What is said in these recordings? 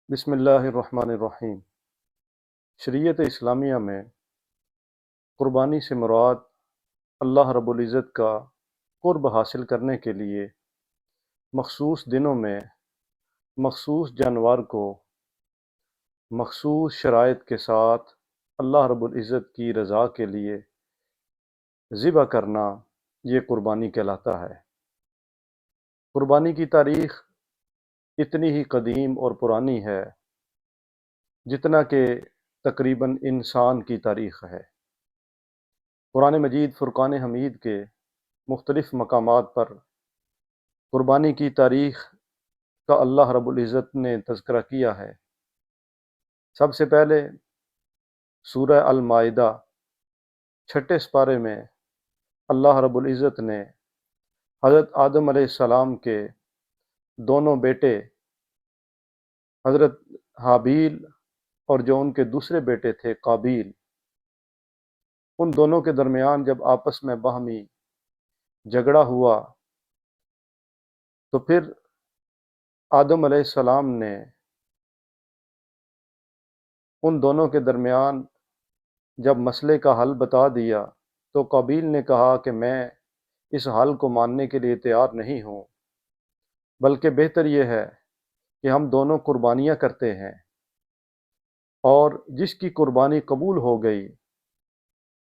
بسم اللہ الرحمن الرحیم۔ شریعت اسلامیہ میں قربانی سے مراد اللہ رب العزت کا قرب حاصل کرنے کے لیے مخصوص دنوں میں مخصوص جانور کو مخصوص شرائط کے ساتھ اللہ رب العزت کی رضا کے لیے ذبح کرنا، یہ قربانی کہلاتا ہے۔ قربانی کی تاریخ اتنی ہی قدیم اور پرانی ہے جتنا کہ تقریباً انسان کی تاریخ ہے۔ قرآن مجید فرقان حمید کے مختلف مقامات پر قربانی کی تاریخ کا اللہ رب العزت نے تذکرہ کیا ہے۔ سب سے پہلے سورہ المائدہ 6 سپارے میں اللہ رب العزت نے حضرت آدم علیہ السلام کے دونوں بیٹے حضرت حابیل اور جو ان کے دوسرے بیٹے تھے قابیل، ان دونوں کے درمیان جب آپس میں باہمی جھگڑا ہوا تو پھر آدم علیہ السلام نے ان دونوں کے درمیان جب مسئلے کا حل بتا دیا تو قابیل نے کہا کہ میں اس حل کو ماننے کے لیے تیار نہیں ہوں، بلکہ بہتر یہ ہے کہ ہم دونوں قربانیاں کرتے ہیں، اور جس کی قربانی قبول ہو گئی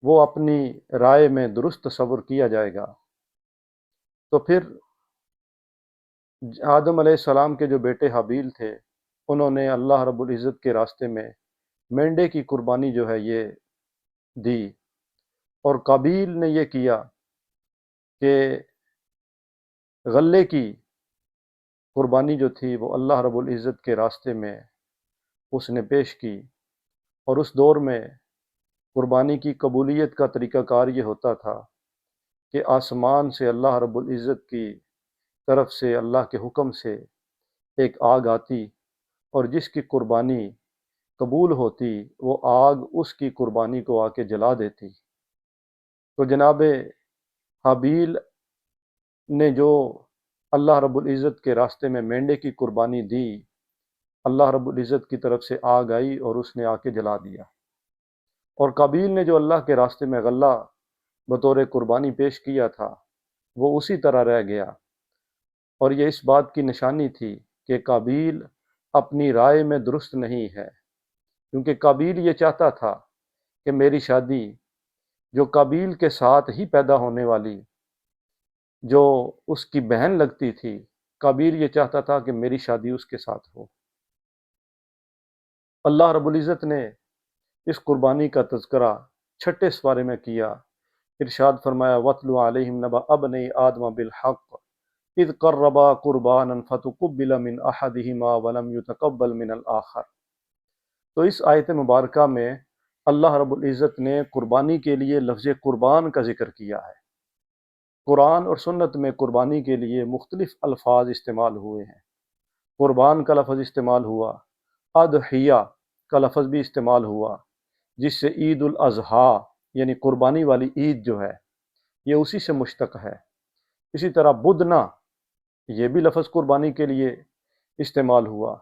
وہ اپنی رائے میں درست تصور کیا جائے گا۔ تو پھر آدم علیہ السلام کے جو بیٹے حابیل تھے انہوں نے اللہ رب العزت کے راستے میں مینڈے کی قربانی جو ہے یہ دی، اور قابیل نے یہ کیا کہ غلے کی قربانی جو تھی وہ اللہ رب العزت کے راستے میں اس نے پیش کی۔ اور اس دور میں قربانی کی قبولیت کا طریقہ کار یہ ہوتا تھا کہ آسمان سے اللہ رب العزت کی طرف سے اللہ کے حکم سے ایک آگ آتی، اور جس کی قربانی قبول ہوتی وہ آگ اس کی قربانی کو آ کے جلا دیتی۔ تو جناب حابیل نے جو اللہ رب العزت کے راستے میں مینڈے کی قربانی دی، اللہ رب العزت کی طرف سے آگ آئی اور اس نے آ کے جلا دیا، اور قابیل نے جو اللہ کے راستے میں غلہ بطور قربانی پیش کیا تھا وہ اسی طرح رہ گیا، اور یہ اس بات کی نشانی تھی کہ قابیل اپنی رائے میں درست نہیں ہے، کیونکہ قابیل یہ چاہتا تھا کہ میری شادی جو قابیل کے ساتھ ہی پیدا ہونے والی جو اس کی بہن لگتی تھی، قابیل یہ چاہتا تھا کہ میری شادی اس کے ساتھ ہو۔ اللہ رب العزت نے اس قربانی کا تذکرہ 6 سپارے میں کیا، ارشاد فرمایا وَاتْلُ عَلَيْهِمْ نَبَأَ ابْنَيْ آدَمَ بِالْحَقِّ اِذْ قَرَّبَا قُرْبَانًا فَتُقُبِّلَ مِنْ أَحَدِهِمَا وَلَمْ يُتَقَبَّلْ مِنَ الْآخَرِ۔ تو اس آیت مبارکہ میں اللہ رب العزت نے قربانی کے لیے لفظ قربان کا ذکر کیا ہے۔ قرآن اور سنت میں قربانی کے لیے مختلف الفاظ استعمال ہوئے ہیں۔ قربان کا لفظ استعمال ہوا، اضحیہ کا لفظ بھی استعمال ہوا، جس سے عید الاضحیٰ یعنی قربانی والی عید جو ہے یہ اسی سے مشتق ہے۔ اسی طرح بدنا، یہ بھی لفظ قربانی کے لیے استعمال ہوا۔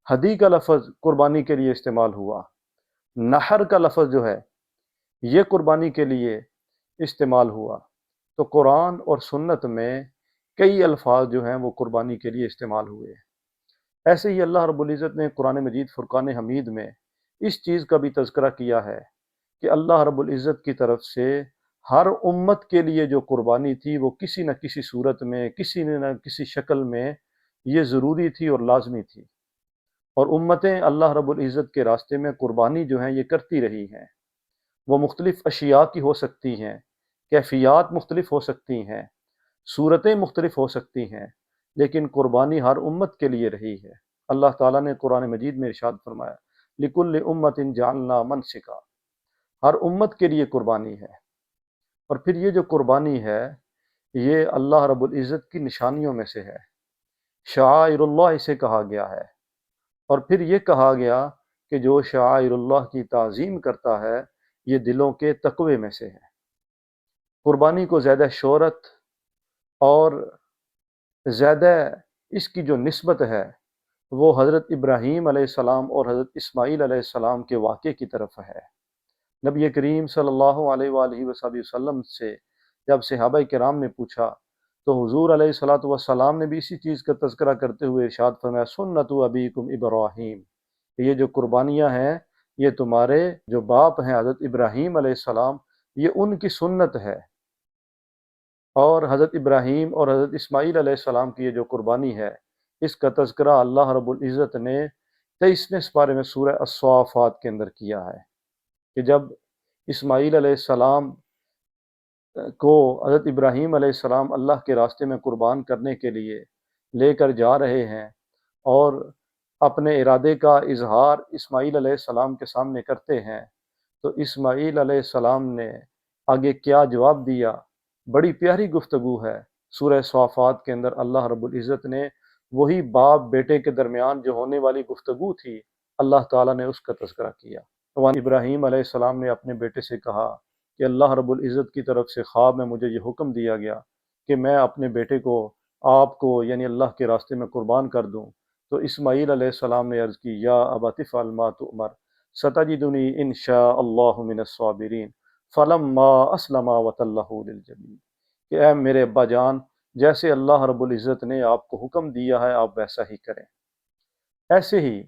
ہدی کا لفظ قربانی کے لیے استعمال ہوا۔ نحر کا لفظ جو ہے یہ قربانی کے لیے استعمال ہوا۔ تو قرآن اور سنت میں کئی الفاظ جو ہیں وہ قربانی کے لیے استعمال ہوئے ہیں۔ ایسے ہی اللہ رب العزت نے قرآن مجید فرقان حمید میں اس چیز کا بھی تذکرہ کیا ہے کہ اللہ رب العزت کی طرف سے ہر امت کے لیے جو قربانی تھی وہ کسی نہ کسی صورت میں کسی نہ کسی شکل میں یہ ضروری تھی اور لازمی تھی، اور امتیں اللہ رب العزت کے راستے میں قربانی جو ہیں یہ کرتی رہی ہیں۔ وہ مختلف اشیاء کی ہو سکتی ہیں، کیفیات مختلف ہو سکتی ہیں، صورتیں مختلف ہو سکتی ہیں، لیکن قربانی ہر امت کے لیے رہی ہے۔ اللہ تعالیٰ نے قرآن مجید میں ارشاد فرمایا لِكُلِّ أُمَّةٍ جَعَلْنَا مَنْسِكًا، ہر امت کے لیے قربانی ہے۔ اور پھر یہ جو قربانی ہے یہ اللہ رب العزت کی نشانیوں میں سے ہے، شعائر اللہ اسے کہا گیا ہے، اور پھر یہ کہا گیا کہ جو شعائر اللہ کی تعظیم کرتا ہے یہ دلوں کے تقوی میں سے ہے۔ قربانی کو زیادہ شہرت اور زیادہ اس کی جو نسبت ہے وہ حضرت ابراہیم علیہ السلام اور حضرت اسماعیل علیہ السلام کے واقعے کی طرف ہے۔ نبی کریم صلی اللہ علیہ وآلہ وسلم سے جب صحابہ کرام نے پوچھا تو حضور علیہ الصلوۃ والسلام نے بھی اسی چیز کا تذکرہ کرتے ہوئے ارشاد فرمایا سنت ابیکم ابراہیم، کہ یہ جو قربانیاں ہیں یہ تمہارے جو باپ ہیں حضرت ابراہیم علیہ السلام، یہ ان کی سنت ہے، اور حضرت ابراہیم اور حضرت اسماعیل علیہ السلام کی یہ جو قربانی ہے اس کا تذکرہ اللہ رب العزت نے 23ویں سپارے میں سورہ الصافات کے اندر کیا ہے، کہ جب اسماعیل علیہ السلام کو حضرت ابراہیم علیہ السلام اللہ کے راستے میں قربان کرنے کے لیے لے کر جا رہے ہیں اور اپنے ارادے کا اظہار اسماعیل علیہ السلام کے سامنے کرتے ہیں، تو اسماعیل علیہ السلام نے آگے کیا جواب دیا؟ بڑی پیاری گفتگو ہے سورہ صافات کے اندر۔ اللہ رب العزت نے وہی باپ بیٹے کے درمیان جو ہونے والی گفتگو تھی، اللہ تعالیٰ نے اس کا تذکرہ کیا۔ وان ابراہیم علیہ السلام نے اپنے بیٹے سے کہا کہ اللہ رب العزت کی طرف سے خواب میں مجھے یہ حکم دیا گیا کہ میں اپنے بیٹے کو آپ کو یعنی اللہ کے راستے میں قربان کر دوں، تو اسماعیل علیہ السلام نے عرض کی یا ابت افعل ما تؤمر ستجدنی ان شاء اللہ من الصابرین فلما اسلم وتلہ للجبین، کہ اے میرے ابا جان جیسے اللہ رب العزت نے آپ کو حکم دیا ہے آپ ویسا ہی کریں۔ ایسے ہی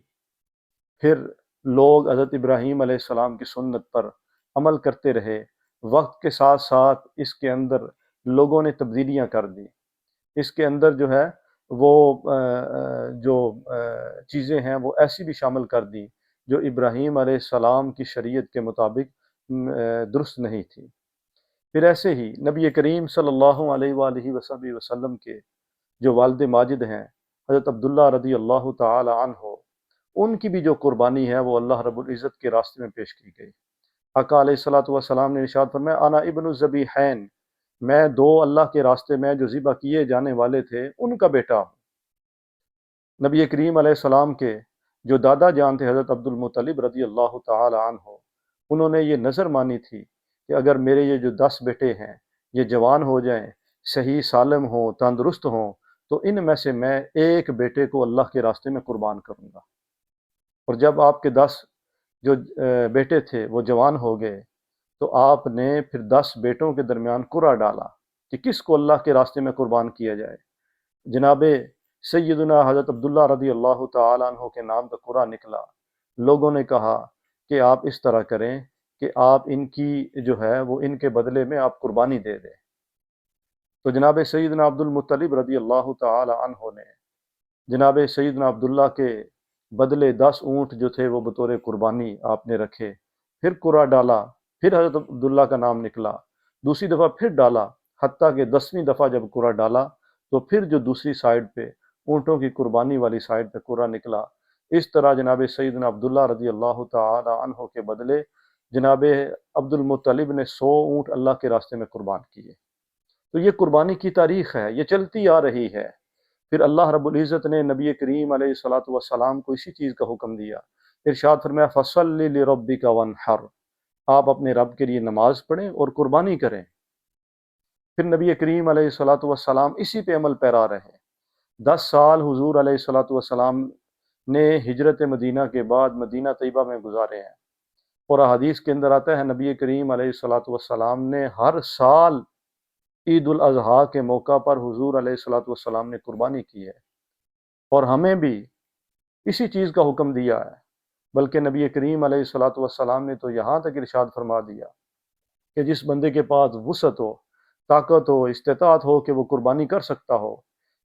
پھر لوگ حضرت ابراہیم علیہ السلام کی سنت پر عمل کرتے رہے، وقت کے ساتھ ساتھ اس کے اندر لوگوں نے تبدیلیاں کر دی، اس کے اندر جو ہے وہ جو چیزیں ہیں وہ ایسی بھی شامل کر دی جو ابراہیم علیہ السلام کی شریعت کے مطابق درست نہیں تھی۔ پھر ایسے ہی نبی کریم صلی اللہ علیہ وآلہ وسلم کے جو والد ماجد ہیں حضرت عبداللہ رضی اللہ تعالی عنہ، ان کی بھی جو قربانی ہے وہ اللہ رب العزت کے راستے میں پیش کی گئی۔ آقا علیہ الصلوۃ والسلام نے ارشاد فرمایا انا ابن الذبیحین، میں دو اللہ کے راستے میں جو ذبح کیے جانے والے تھے ان کا بیٹا ہوں۔ نبی کریم علیہ السلام کے جو دادا جان تھے حضرت عبد المطلب رضی اللہ تعالی عنہ، انہوں نے یہ نظر مانی تھی کہ اگر میرے یہ جو 10 بیٹے ہیں یہ جوان ہو جائیں، صحیح سالم ہوں، تندرست ہوں، تو ان میں سے میں ایک بیٹے کو اللہ کے راستے میں قربان کروں گا۔ اور جب آپ کے 10 جو بیٹے تھے وہ جوان ہو گئے تو آپ نے پھر 10 بیٹوں کے درمیان قرعہ ڈالا کہ کس کو اللہ کے راستے میں قربان کیا جائے۔ جناب سیدنا حضرت عبداللہ رضی اللہ تعالیٰ عنہ کے نام کا قرعہ نکلا۔ لوگوں نے کہا کہ آپ اس طرح کریں کہ آپ ان کی جو ہے وہ ان کے بدلے میں آپ قربانی دے دیں۔ تو جناب سیدنا عبد المطلب رضی اللہ تعالی عنہ نے جناب سیدنا عبداللہ کے بدلے 10 اونٹ جو تھے وہ بطور قربانی آپ نے رکھے۔ پھر قرعہ ڈالا، پھر حضرت عبداللہ کا نام نکلا، دوسری دفعہ پھر ڈالا، حتیٰ کہ 10ویں دفعہ جب قرعہ ڈالا تو پھر جو دوسری سائیڈ پہ اونٹوں کی قربانی والی سائیڈ پہ قرعہ نکلا۔ اس طرح جناب سیدنا عبداللہ رضی اللہ تعالی عنہ کے بدلے جناب عبد المطلب نے 100 اونٹ اللہ کے راستے میں قربان کیے۔ تو یہ قربانی کی تاریخ ہے، یہ چلتی آ رہی ہے۔ پھر اللہ رب العزت نے نبی کریم علیہ الصلوۃ والسلام کو اسی چیز کا حکم دیا، ارشاد فرمایا فصل لربک وانحر، آپ اپنے رب کے لیے نماز پڑھیں اور قربانی کریں۔ پھر نبی کریم علیہ الصلوۃ والسلام اسی پہ عمل پیرا رہے۔ 10 سال حضور علیہ الصلوۃ والسلام نے ہجرت مدینہ کے بعد مدینہ طیبہ میں گزارے ہیں، اور احادیث کے اندر آتا ہے نبی کریم علیہ الصلوۃ والسلام نے ہر سال عید الاضحیٰ کے موقع پر حضور علیہ الصلوۃ والسلام نے قربانی کی ہے، اور ہمیں بھی اسی چیز کا حکم دیا ہے۔ بلکہ نبی کریم علیہ الصلوۃ والسلام نے تو یہاں تک ارشاد فرما دیا کہ جس بندے کے پاس وسعت ہو، طاقت ہو، استطاعت ہو کہ وہ قربانی کر سکتا ہو،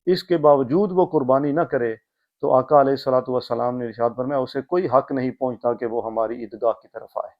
اس کے باوجود وہ قربانی نہ کرے، تو آقا علیہ الصلوۃ والسلام نے ارشاد فرمایا اسے کوئی حق نہیں پہنچتا کہ وہ ہماری عیدگاہ کی طرف آئے۔